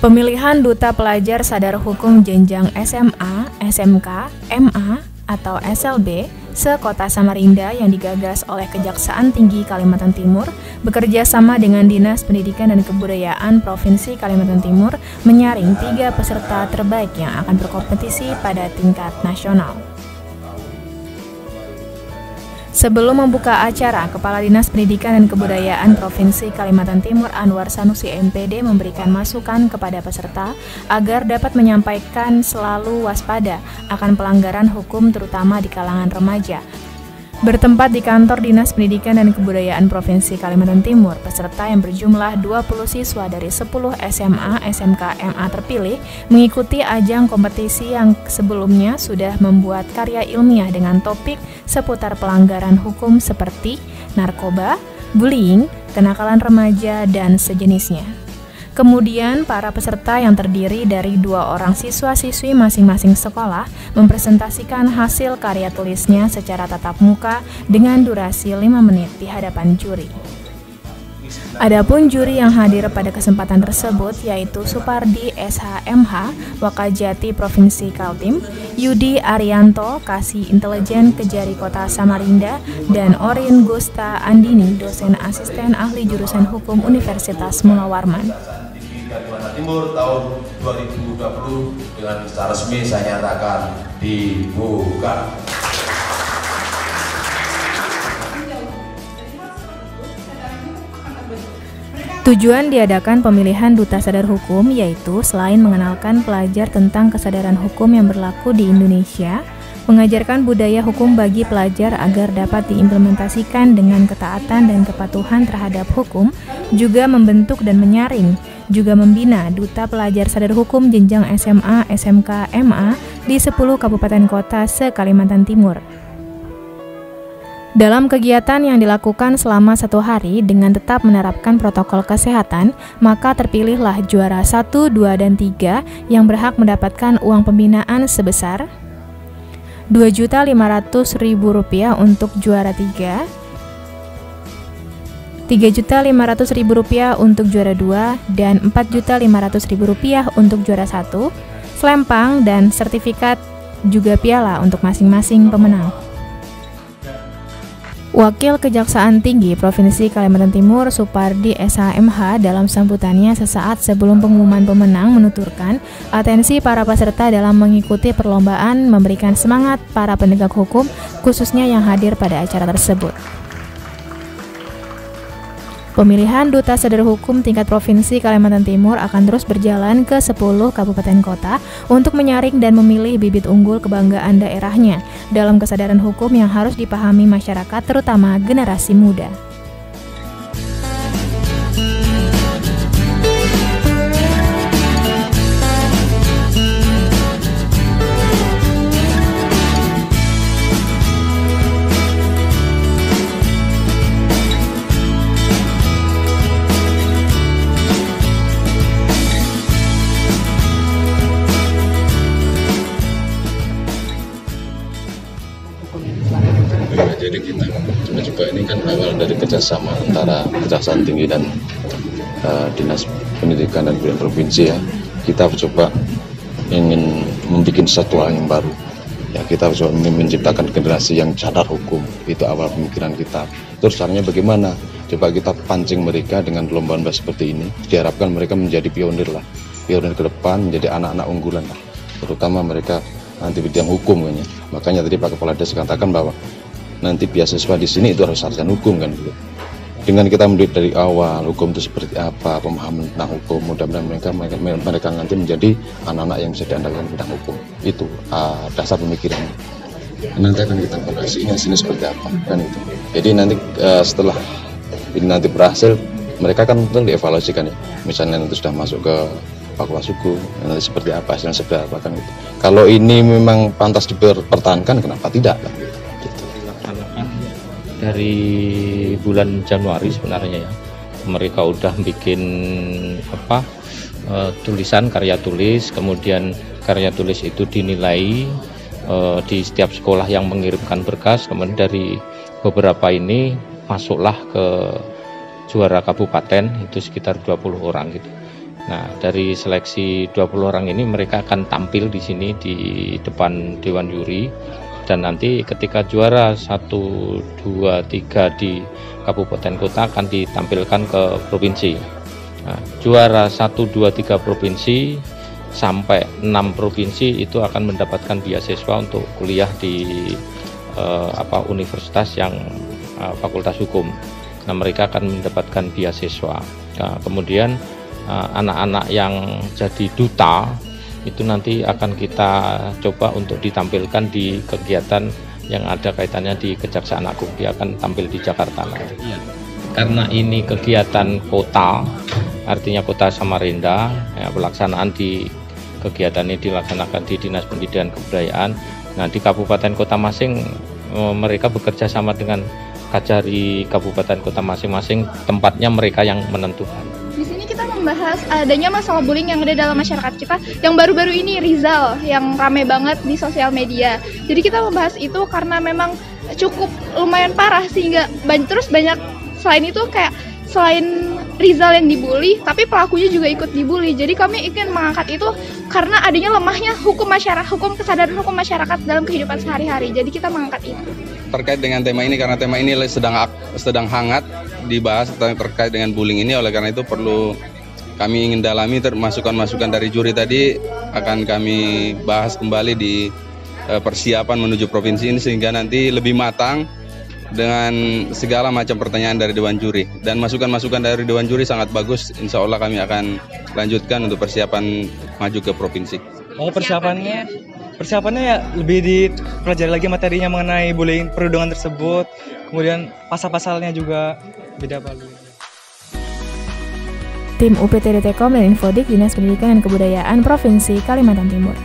Pemilihan Duta Pelajar Sadar Hukum Jenjang SMA, SMK, MA, atau SLB se-Kota Samarinda yang digagas oleh Kejaksaan Tinggi Kalimantan Timur bekerja sama dengan Dinas Pendidikan dan Kebudayaan Provinsi Kalimantan Timur menyaring 3 peserta terbaik yang akan berkompetisi pada tingkat nasional. Sebelum membuka acara, Kepala Dinas Pendidikan dan Kebudayaan Provinsi Kalimantan Timur Anwar Sanusi MPD memberikan masukan kepada peserta agar dapat menyampaikan selalu waspada akan pelanggaran hukum terutama di kalangan remaja. Bertempat di kantor Dinas Pendidikan dan Kebudayaan Provinsi Kalimantan Timur, peserta yang berjumlah 20 siswa dari 10 SMA, SMK, MA terpilih mengikuti ajang kompetisi yang sebelumnya sudah membuat karya ilmiah dengan topik seputar pelanggaran hukum seperti narkoba, bullying, kenakalan remaja, dan sejenisnya. Kemudian, para peserta yang terdiri dari 2 orang siswa-siswi masing-masing sekolah mempresentasikan hasil karya tulisnya secara tatap muka dengan durasi 5 menit di hadapan juri. Adapun juri yang hadir pada kesempatan tersebut yaitu Supardi SHMH, Wakajati Provinsi Kaltim, Yudi Arianto, Kasih Intelijen Kejari Kota Samarinda, dan Orin Gusta Andini, dosen asisten ahli jurusan hukum Universitas Mula Warman. Kalimantan Timur tahun 2020 dengan secara resmi saya nyatakan dibuka. Tujuan diadakan pemilihan Duta Sadar Hukum yaitu selain mengenalkan pelajar tentang kesadaran hukum yang berlaku di Indonesia, mengajarkan budaya hukum bagi pelajar agar dapat diimplementasikan dengan ketaatan dan kepatuhan terhadap hukum, juga membentuk dan menyaring, juga membina Duta Pelajar Sadar Hukum jenjang SMA, SMK, MA di 10 kabupaten kota se-Kalimantan Timur. Dalam kegiatan yang dilakukan selama 1 hari dengan tetap menerapkan protokol kesehatan, maka terpilihlah juara 1, 2, dan 3 yang berhak mendapatkan uang pembinaan sebesar Rp2.500.000 untuk juara 3, Rp3.500.000 untuk juara 2, dan Rp4.500.000 untuk juara 1, selempang, dan sertifikat juga piala untuk masing-masing pemenang. Wakil Kejaksaan Tinggi Provinsi Kalimantan Timur Supardi SHMH dalam sambutannya sesaat sebelum pengumuman pemenang menuturkan atensi para peserta dalam mengikuti perlombaan memberikan semangat para penegak hukum khususnya yang hadir pada acara tersebut. Pemilihan Duta Sadar Hukum tingkat Provinsi Kalimantan Timur akan terus berjalan ke 10 kabupaten kota untuk menyaring dan memilih bibit unggul kebanggaan daerahnya dalam kesadaran hukum yang harus dipahami masyarakat terutama generasi muda. Jadi kita coba-coba ini kan awal dari kerjasama antara Kejaksaan Tinggi dan Dinas Pendidikan dan Kebudayaan Provinsi ya. Kita coba ingin membuat satu hal yang baru. Ya, kita coba menciptakan generasi yang sadar hukum. Itu awal pemikiran kita. Terus caranya bagaimana? Coba kita pancing mereka dengan lomba-lomba seperti ini. Diharapkan mereka menjadi pionir lah. Pionir ke depan, menjadi anak-anak unggulan lah. Terutama mereka nanti bidang hukum kan ya. Makanya tadi Pak Kepala Desa katakan bahwa nanti beasiswa di sini itu harus sarjana hukum kan gitu. Dengan kita mendidik dari awal hukum itu seperti apa, pemahaman tentang hukum, mudah-mudahan mereka nanti menjadi anak-anak yang bisa diandalkan tentang hukum. Itu dasar pemikirannya. Nanti akan kita evaluasi ini seperti apa kan itu. Jadi nanti setelah ini nanti berhasil, mereka kan tentu dievaluasikan ya. Misalnya nanti sudah masuk ke Fakultas Hukum, nanti seperti apa, hasilnya seperti apa kan gitu. Kalau ini memang pantas dipertahankan, kenapa tidak kan gitu. Dari bulan Januari sebenarnya ya, mereka udah bikin tulisan karya tulis, kemudian karya tulis itu dinilai di setiap sekolah yang mengirimkan berkas, kemudian dari beberapa ini masuklah ke juara kabupaten itu sekitar 20 orang gitu. Nah, dari seleksi 20 orang ini mereka akan tampil di sini di depan Dewan Juri, dan nanti ketika juara 1, 2, 3 di kabupaten kota akan ditampilkan ke provinsi. Nah, juara 1, 2, 3 provinsi sampai 6 provinsi itu akan mendapatkan beasiswa untuk kuliah di universitas yang Fakultas Hukum. Nah, mereka akan mendapatkan beasiswa. Nah, kemudian anak-anak yang jadi duta itu nanti akan kita coba untuk ditampilkan di kegiatan yang ada kaitannya di Kejaksaan Agung. Dia akan tampil di Jakarta nanti. Karena ini kegiatan kota, artinya Kota Samarinda, ya, pelaksanaan di kegiatan ini dilaksanakan di Dinas Pendidikan Kebudayaan. Nah, di kabupaten kota masing mereka bekerja sama dengan Kajari kabupaten kota masing-masing, tempatnya mereka yang menentukan. Di sini kita membahas adanya masalah bullying yang ada dalam masyarakat kita, yang baru-baru ini Rizal yang rame banget di sosial media. Jadi kita membahas itu karena memang cukup lumayan parah, sehingga terus banyak, selain itu kayak selain Rizal yang dibully, tapi pelakunya juga ikut dibully. Jadi kami ingin mengangkat itu karena adanya lemahnya kesadaran hukum masyarakat dalam kehidupan sehari-hari. Jadi kita mengangkat itu. Terkait dengan tema ini, karena tema ini sedang hangat dibahas terkait dengan bullying ini, oleh karena itu perlu kami ingin dalami masukan-masukan dari juri tadi, akan kami bahas kembali di persiapan menuju provinsi ini sehingga nanti lebih matang dengan segala macam pertanyaan dari Dewan Juri. Dan masukan-masukan dari Dewan Juri sangat bagus, insya Allah kami akan lanjutkan untuk persiapan maju ke provinsi. Persiapannya ya lebih dipelajari lagi materinya mengenai bullying perundungan tersebut, kemudian pasal-pasalnya juga beda balik. Tim UPTD Tekom dan Infodik Dinas Pendidikan dan Kebudayaan Provinsi Kalimantan Timur.